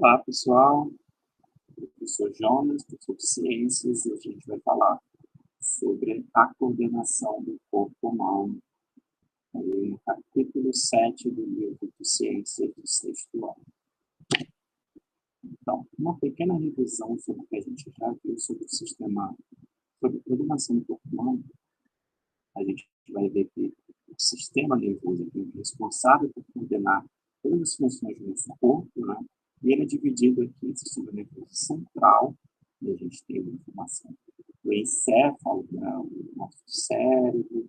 Olá, pessoal. Eu sou Jonas, professor de Ciências, e a gente vai falar sobre a coordenação do corpo humano, no capítulo 7 do livro de Ciências do sexto ano. Então, uma pequena revisão sobre o que a gente já viu sobre o sistema, sobre a coordenação do corpo humano. A gente vai ver que o sistema nervoso é responsável por coordenar todas as funções do nosso corpo, né? E ele é dividido aqui em sistema nervoso central, e a gente tem a informação do encéfalo, né? O nosso cérebro,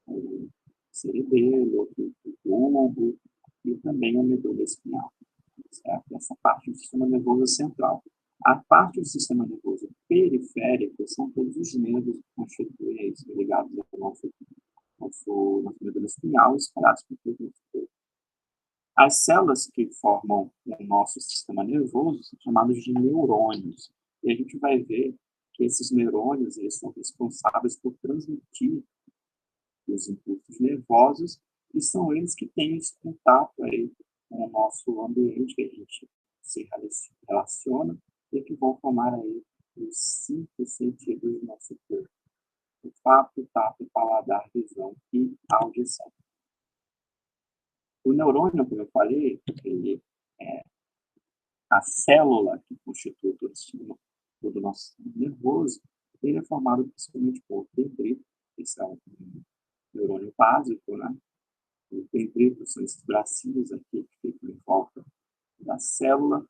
o cerebelo, o bulbo, e também a medula espinhal, certo? Essa parte do sistema nervoso central. A parte do sistema nervoso periférico são todos os nervos que constituem isso, ligados ao nossa medula espinhal, espalhados por todo o nosso corpo. As células que formam o nosso sistema nervoso são chamadas de neurônios. E a gente vai ver que esses neurônios eles são responsáveis por transmitir os impulsos nervosos e são eles que têm esse contato aí com o nosso ambiente, que a gente se relaciona e que vão formar aí os 5 sentidos do nosso corpo: o olfato, tato, paladar, visão e audição. O neurônio, como eu falei, ele é a célula que constitui todo o nosso sistema nervoso. Ele é formado principalmente por dendritos, que são um neurônio básico, né? Os dendritos são esses bracinhos aqui que ficam em volta da célula,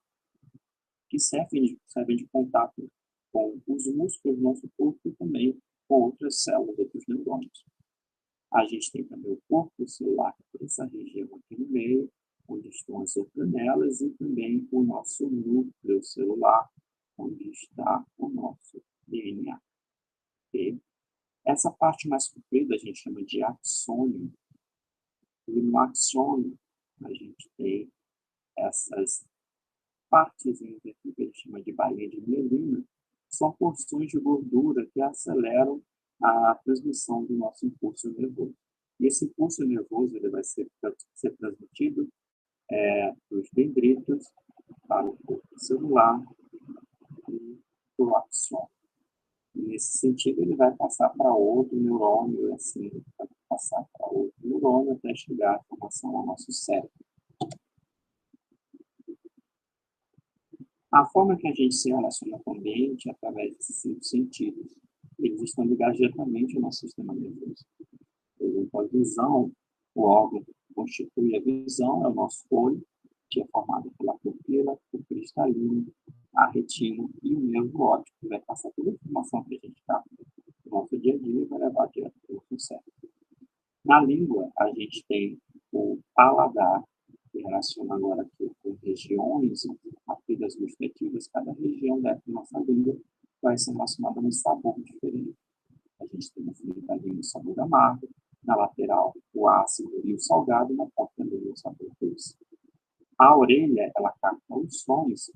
que servem de contato com os músculos do nosso corpo e também com outras células, outros neurônios. A gente tem também o corpo celular, essa região aqui no meio, onde estão as organelas, e também o nosso núcleo celular, onde está o nosso DNA. Okay? Essa parte mais comprida a gente chama de axônio. E no axônio a gente tem essas partes aqui que a gente chama de bainha de mielina, são porções de gordura que aceleram a transmissão do nosso impulso nervoso. E esse impulso nervoso ele vai ser transmitido dos dendritos para o corpo celular e para o axônio. E nesse sentido, ele vai passar para outro neurônio, e assim vai passar para outro neurônio até chegar a formação ao nosso cérebro. A forma que a gente se relaciona com o ambiente é através desses 5 sentidos. Eles estão ligados diretamente ao nosso sistema nervoso. Por exemplo, a visão, o órgão que constitui a visão é o nosso olho, que é formado pela pupila, o cristalino, a retina e o nervo óptico, que vai passar toda a informação que a gente capta no nosso dia a dia e vai levar direto para o nosso cérebro. Na língua, a gente tem o paladar, que relaciona agora aqui com regiões, apidas gustativas. Cada região da nossa língua vai ser relacionada a um sabor diferente. A gente tem na frente da língua o sabor amargo, na lateral o ácido e o salgado, e na ponta da língua o sabor doce. A orelha, ela capta os sons,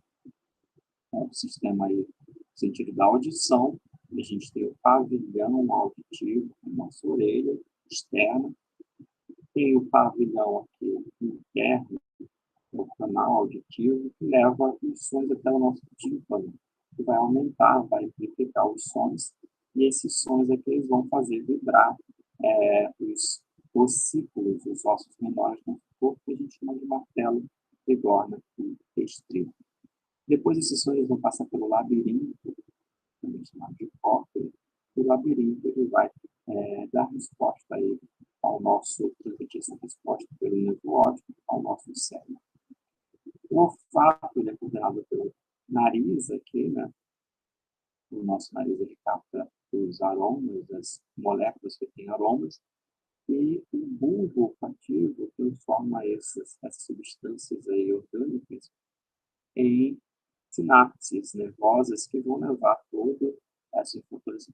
né, do sistema aí, no sentido da audição. A gente tem o pavilhão auditivo, a nossa orelha externa. Tem o pavilhão aqui interno, o canal auditivo, que leva os sons até o nosso tímpano, que vai aumentar, vai amplificar os sons, e esses sons aqui eles vão fazer vibrar os ossículos, os ossos menores do corpo, que a gente chama de martelo, bigorna e estribo. Depois esses sons eles vão passar pelo labirinto, também chamado de cóclea, e o labirinto ele vai dar resposta aí ao nosso, transmitir essa resposta pelo nervo óptico ao nosso cérebro. O olfato ele é coordenado pelo nariz aqui, né? O nosso nariz ele capta os aromas, as moléculas que têm aromas, e o bulbo olfativo transforma essas substâncias aí orgânicas em sinapses nervosas que vão levar toda essa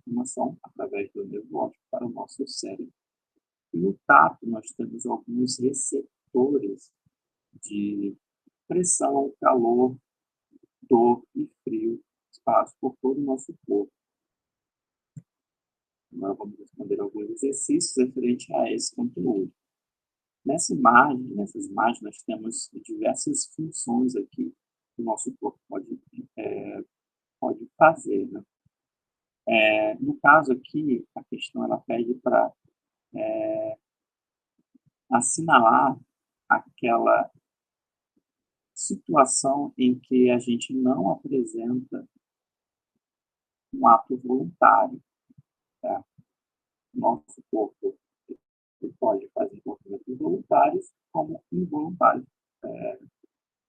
informação através do nervo óptico para o nosso cérebro. E no tato nós temos alguns receptores de pressão, calor, dor e frio espalhados por todo o nosso corpo. Agora vamos responder alguns exercícios referentes a esse conteúdo. Nessas imagens nós temos diversas funções aqui do nosso corpo pode fazer, né? No caso aqui, a questão ela pede para assinalar aquela situação em que a gente não apresenta um ato voluntário, tá? Nosso corpo pode fazer movimentos voluntários como involuntários,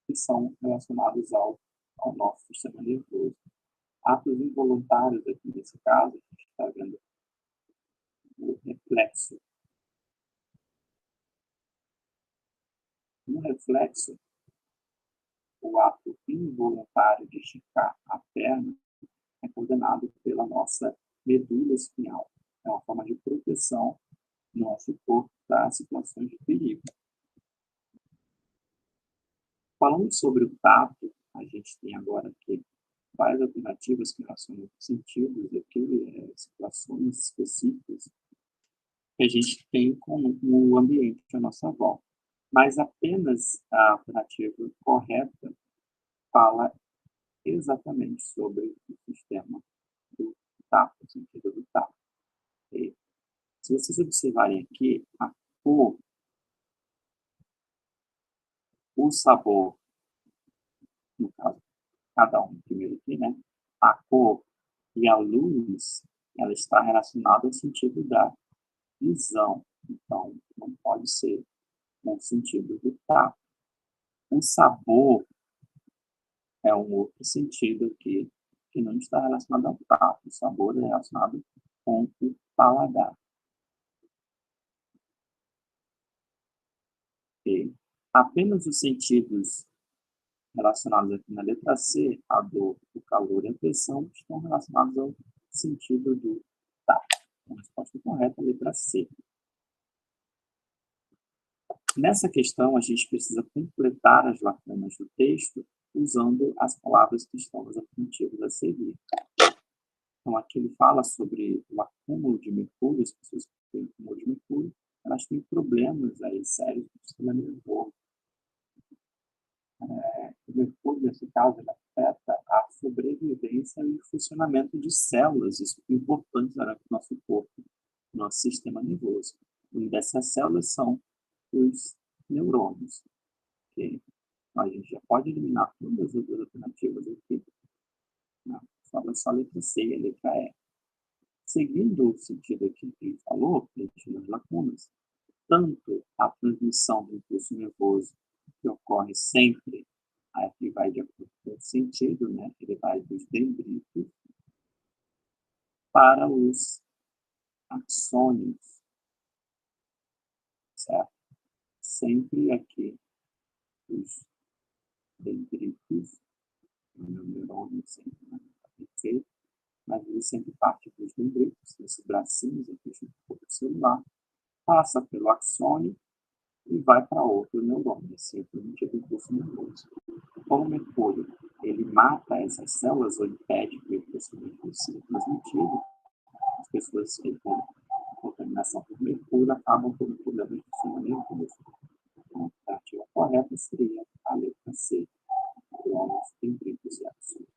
que são relacionados ao nosso sistema nervoso. Atos involuntários, aqui nesse caso, a gente está vendo o reflexo. No reflexo, o ato involuntário de esticar a perna é coordenado pela nossa medula espinhal. É uma forma de proteção do nosso corpo para situações de perigo. Falando sobre o tato, a gente tem agora aqui várias alternativas que relacionam sentidos aqui, situações específicas que a gente tem com o ambiente à nossa volta. Mas apenas a alternativa correta fala exatamente sobre o sistema do tato, o sentido do tato. E, se vocês observarem aqui, a cor, o sabor, no caso, cada um primeiro aqui, né? A cor e a luz, ela está relacionada ao sentido da visão. Então, não pode ser no sentido do tato. O sabor é um outro sentido aqui que não está relacionado ao tato. O sabor é relacionado com o paladar. E apenas os sentidos relacionados aqui na letra C, a dor, o calor e a pressão, estão relacionados ao sentido do tato. A resposta correta é a letra C. Nessa questão, a gente precisa completar as lacunas do texto usando as palavras que estão nos alternativos a seguir. Então, aqui ele fala sobre o acúmulo de mercúrio, as pessoas que têm acúmulo de mercúrio, elas têm problemas aí sérios do sistema nervoso. O mercúrio, nesse caso, ele afeta a sobrevivência e o funcionamento de células, isso é importante para o nosso corpo, nosso sistema nervoso. Uma dessas células são os neurônios. Okay? Então, a gente já pode eliminar todas as outras alternativas aqui. Sobra só a letra C e a letra E. Seguindo o sentido aqui que ele falou, preenchendo as lacunas, tanto a transmissão do impulso nervoso, que ocorre sempre, aqui vai de acordo com o sentido, né? Ele vai dos dendritos para os axônios, certo? Sempre aqui os dendritos, o meu neurônio sempre perfeito, mas ele sempre parte dos dendritos, esses bracinhos aqui do corpo celular, passa pelo axônio e vai para outro neurônio, simplesmente do impulso nervoso. Como o mercúrio ele mata essas células ou impede que o impulso nervoso seja transmitido, as pessoas que têm contaminação por mercúrio acabam tendo problemas de sistema nervoso. Então, a alternativa correta seria a letra C, neurônios, dendritos e axônios.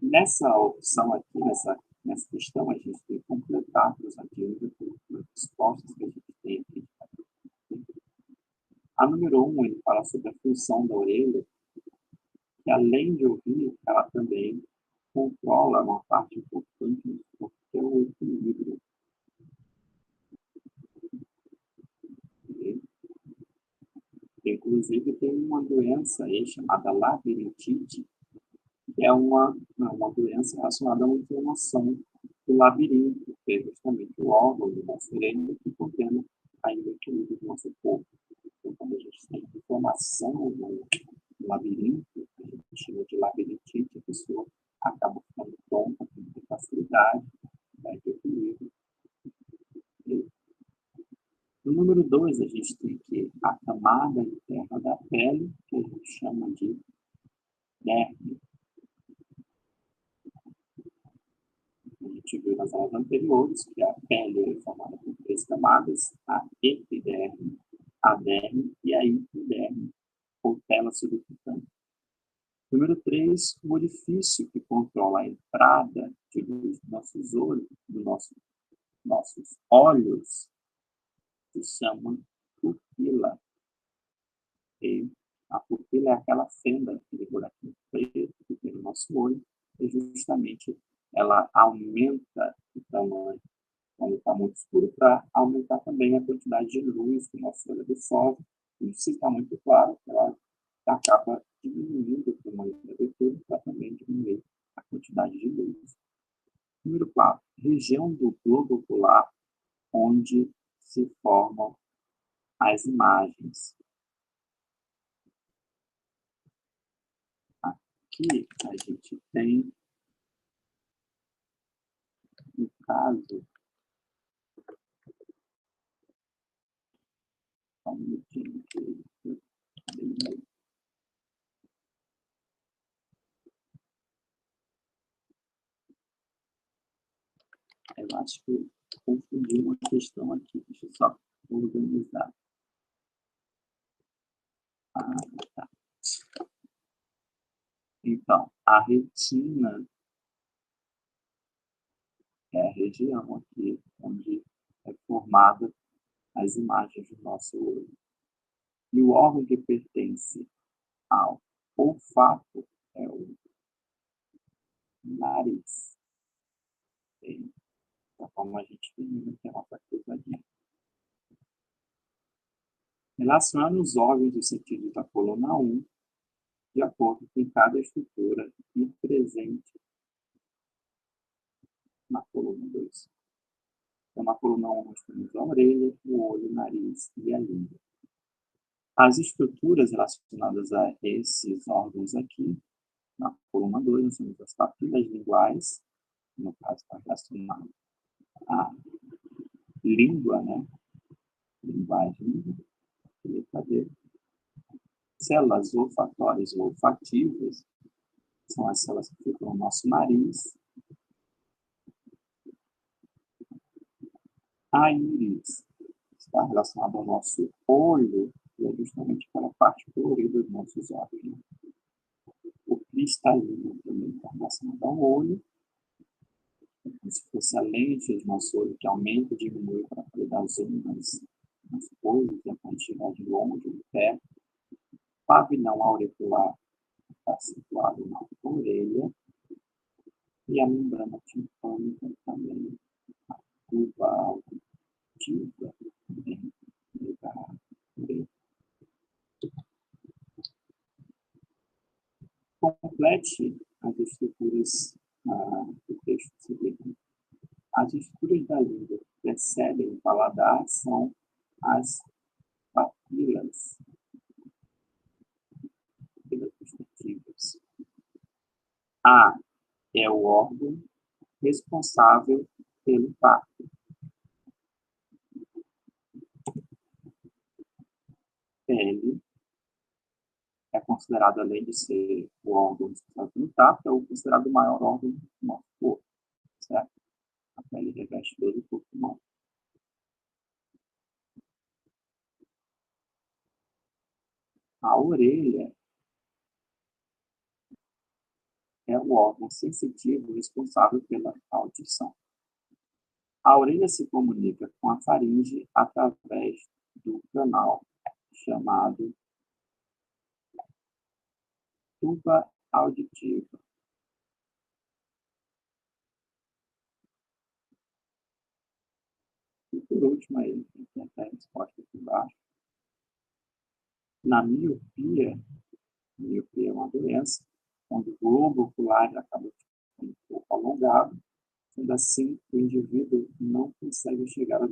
Nessa opção aqui, nessa questão, a gente tem que completar os ativos com as respostas que a gente tem aqui. A número 1, ele fala sobre a função da orelha, que além de ouvir, ela também controla uma parte importante do corpo, que é o equilíbrio. Inclusive, tem uma doença aí chamada labirintite, que é uma doença relacionada a uma inflamação do labirinto, que é justamente o órgão do nosso orelha que contém ainda o equilíbrio do nosso corpo. Então, quando a gente tem inflamação no labirinto, a gente chama de labirintite, a pessoa acaba ficando tonta, com muita facilidade, de equilíbrio. No número 2, a gente tem aqui a camada interna da pele, que a gente chama de derme. A gente viu nas aulas anteriores que a pele é formada por 3 camadas, a epiderme, a derme e a hipoderme, ou tela subcutânea. Número 3, o orifício que controla a entrada de luz dos nossos olhos, nossos olhos, se chama pupila. E a pupila é aquela fenda, aquele buraquinho preto que tem no nosso olho, e justamente ela aumenta o tamanho quando está muito escuro, para aumentar também a quantidade de luz que o nosso olho absorve. E se está muito claro, ela acaba diminuindo o tamanho da abertura para também diminuir a quantidade de luz. Número 4, região do globo ocular, onde se formam as imagens. Aqui a gente tem, no caso, só um minutinho aqui, eu acho que eu confundi uma questão aqui, deixa eu só organizar. Tá. Então, a retina é a região aqui onde é formada as imagens do nosso olho. E o órgão que pertence ao olfato é o nariz. Da forma a gente termina aqui a nossa cruzadinha. Relacionando os órgãos dos sentidos da coluna 1, de acordo com cada estrutura e presente na coluna 2. Então, na coluna 1, nós temos a orelha, o olho, o nariz e a língua. As estruturas relacionadas a esses órgãos aqui, na coluna 2, nós temos as papilas linguais, no caso está relacionado à língua, né? Linguagem, letra D. Células olfatórias ou olfativas são as células que ficam no nosso nariz. A íris está relacionada ao nosso olho, que é justamente aquela parte colorida dos nossos olhos. Né? O cristalino também está relacionado ao olho, como se fosse a lente do nosso olho que aumenta e diminui para poder dar zoom nas coisas, e a quantidade de longe e de perto. O pavilhão auricular está situado na orelha e a membrana timpânica também, a curva auditiva também da orelha. Complete as estruturas do texto seguinte. As estruturas da língua que precedem o paladar são as papilas gustativas. A é o órgão responsável pelo tato. Pele é considerado, além de ser o órgão responsável pelo tato, é o considerado o maior órgão do nosso corpo, certo? A pele reveste todo o corpo humano. A orelha é o órgão sensitivo responsável pela audição. A orelha se comunica com a faringe através do canal chamado tuba auditiva. E por último, aí, tem até a resposta aqui embaixo. Na miopia é uma doença onde o globo ocular acaba ficando um pouco alongado, sendo assim, o indivíduo não consegue chegar a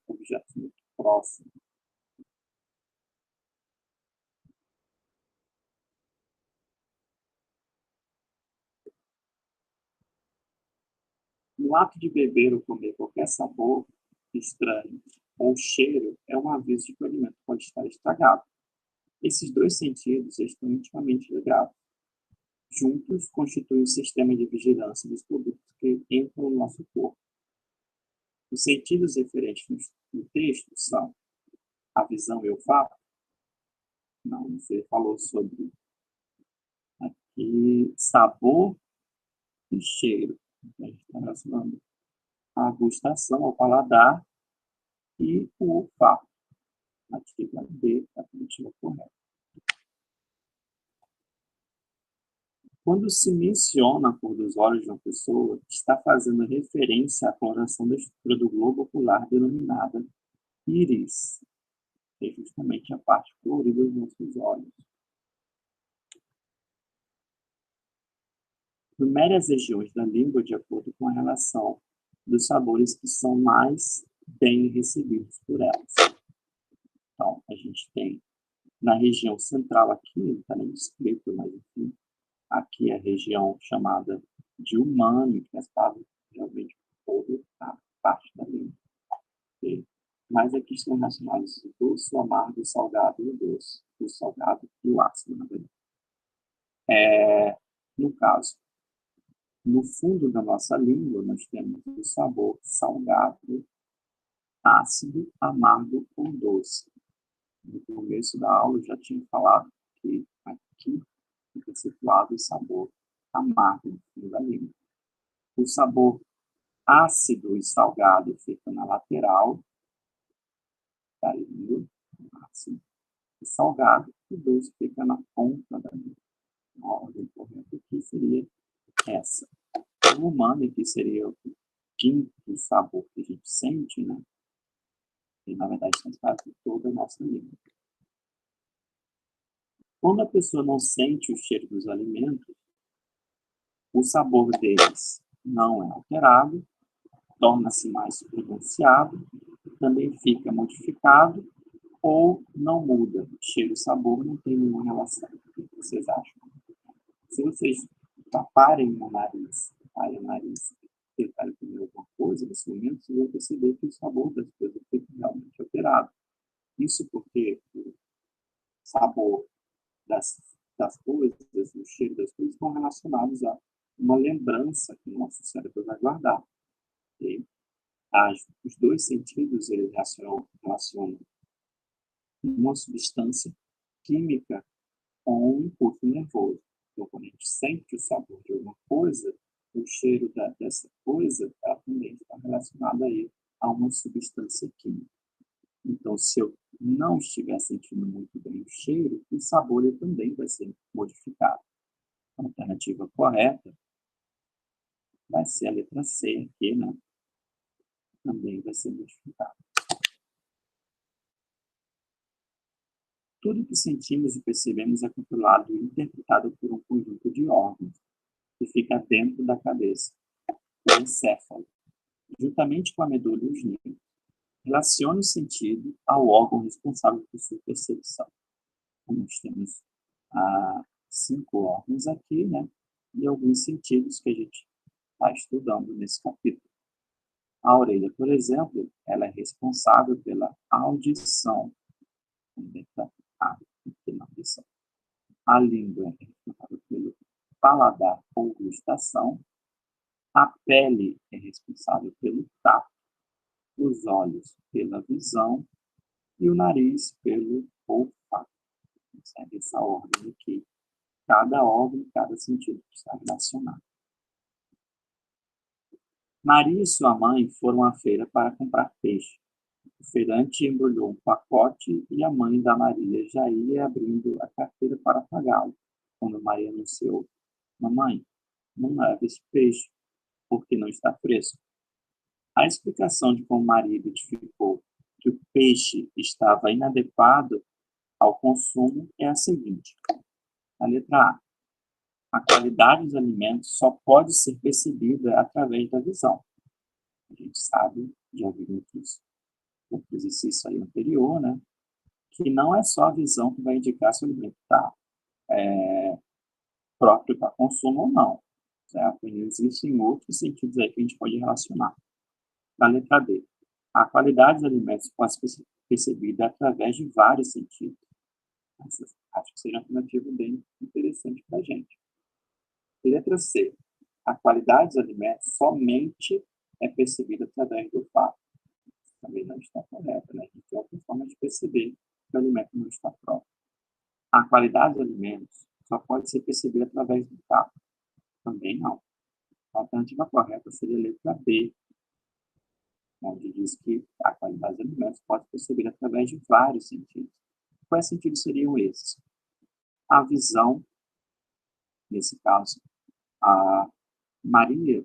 objetos muito próximos. No ato de beber ou comer qualquer sabor estranho ou cheiro, é um aviso de que o alimento pode estar estragado. Esses dois sentidos estão intimamente ligados. Juntos, constituem o sistema de vigilância dos produtos que entram no nosso corpo. Os sentidos referentes no texto são a visão e o olfato. Não, você falou sobre aqui sabor e cheiro. A gente está relacionando a gustação, ao paladar e o olfato. Ativa B, a alternativa correta. Quando se menciona a cor dos olhos de uma pessoa, está fazendo referência à coloração da estrutura do globo ocular denominada íris, que é justamente a parte colorida dos nossos olhos. Numere as regiões da língua de acordo com a relação dos sabores que são mais bem recebidos por elas. Então, a gente tem na região central aqui, não está nem escrito, mas enfim, aqui é a região chamada de humano, que faz parte realmente toda a parte da língua. Okay? Mas aqui estão relacionados o doce, o amargo, o salgado e o doce. O salgado e o ácido, na verdade. No caso, no fundo da nossa língua, nós temos o sabor salgado, ácido, amargo ou doce. No começo da aula, eu já tinha falado que aqui fica situado o sabor amargo no fundo da língua. O sabor ácido e salgado fica na lateral da língua, ácido e salgado, e o doce fica na ponta da língua. A ordem correta aqui seria essa. O umami, que seria o quinto sabor que a gente sente, né? E, na verdade, faz parte de toda a nossa língua. Quando a pessoa não sente o cheiro dos alimentos, o sabor deles não é alterado, torna-se mais pronunciado, também fica modificado ou não muda. Cheiro e sabor não tem nenhuma relação. O que vocês acham? Se vocês taparem o nariz, tentarem comer alguma coisa, nesse momento, vocês vão perceber que o sabor das coisas fica realmente alterado. Isso porque o sabor das coisas, o cheiro das coisas estão relacionados a uma lembrança que o nosso cérebro vai guardar. Okay? Os dois sentidos, eles relacionam uma substância química com um impulso nervoso. Então, quando a gente sente o sabor de alguma coisa, o cheiro dessa coisa também está relacionado aí a uma substância química. Então, se eu não estiver sentindo muito bem o cheiro, o sabor ele também vai ser modificado. A alternativa correta vai ser a letra C aqui, né? Também vai ser modificado. Tudo que sentimos e percebemos é controlado e interpretado por um conjunto de órgãos que fica dentro da cabeça, o encéfalo, juntamente com a medula e os nervos. Relacione o sentido ao órgão responsável por sua percepção. Nós temos 5 órgãos aqui, né? E alguns sentidos que a gente está estudando nesse capítulo. A orelha, por exemplo, ela é responsável pela audição. A língua é responsável pelo paladar ou gustação. A pele é responsável pelo tato. Os olhos pela visão e o nariz pelo olfato. Segue essa ordem aqui. Cada órgão, cada sentido está relacionado. Maria e sua mãe foram à feira para comprar peixe. O feirante embrulhou um pacote e a mãe da Maria já ia abrindo a carteira para pagá-lo, quando Maria anunciou: "Mamãe, não leve esse peixe, porque não está fresco." A explicação de como Maria identificou que o peixe estava inadequado ao consumo é a seguinte. A letra A qualidade dos alimentos só pode ser percebida através da visão. A gente sabe, já vimos isso no exercício aí anterior, né? Que não é só a visão que vai indicar se o alimento está próprio para consumo ou não. Certo? E existem outros sentidos aí que a gente pode relacionar. Na letra B, a qualidade dos alimentos pode ser percebida através de vários sentidos. Acho que seria uma alternativa bem interessante para a gente. Letra C. A qualidade dos alimentos somente é percebida através do olfato. Também não está correta, né? A gente tem outra forma de perceber que o alimento não está próprio. A qualidade dos alimentos só pode ser percebida através do tato. Também não. A alternativa correta seria a letra B, onde diz que a qualidade dos alimentos pode ser percebida através de vários sentidos. Quais sentidos seriam esses? A visão, nesse caso, a Maria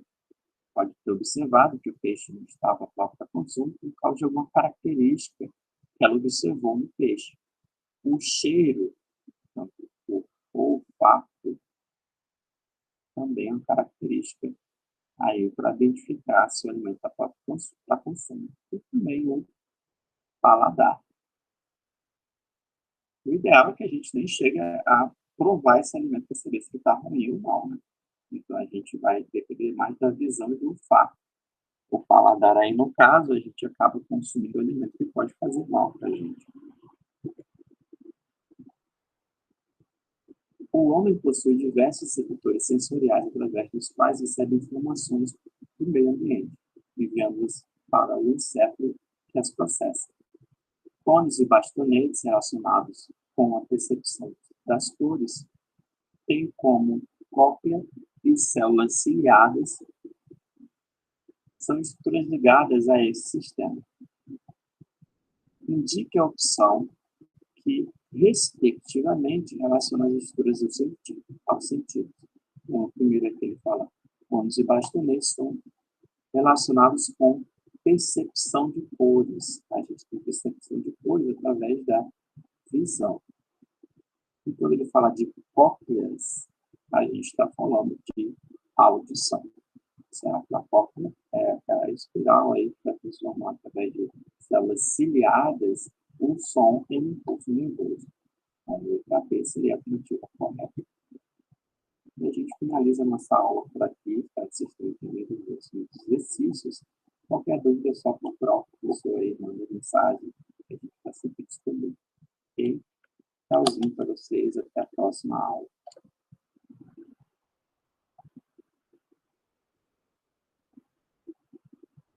pode ter observado que o peixe não estava pronto para consumo por causa de alguma característica que ela observou no peixe. O cheiro, tanto o olfato, também é uma característica aí para identificar se o alimento está pronto para consumo. E também o paladar. O ideal é que a gente nem chegue a provar esse alimento para saber se ele está ruim ou não, né? Então, a gente vai depender mais da visão e do olfato. O paladar aí, no caso, a gente acaba consumindo alimento que pode fazer mal para a gente. O homem possui diversos receptores sensoriais através dos quais recebe informações do meio ambiente, enviando-as para o encéfalo que as processa. Cones e bastonetes relacionados com a percepção das cores têm como cóclea e células ciliadas são estruturas ligadas a esse sistema. Indique a opção que, respectivamente, relaciona as estruturas aos sentidos. Então, primeiro aqui ele fala, cones e bastonetes são relacionados com percepção de cores. A gente tem percepção de cores através da visão. E quando ele fala de cócleas, a gente está falando de audição. Certo? A cóclea é aquela espiral aí para transformar através de células ciliadas o som em impulso nervoso. A letra B seria a alternativa correta. E a gente finaliza a nossa aula por aqui, para que vocês tenham entendido os exercícios. Qualquer dúvida é só procurar o professor aí, manda mensagem, que a gente está sempre disponível. Ok? Tchauzinho para vocês, até a próxima aula.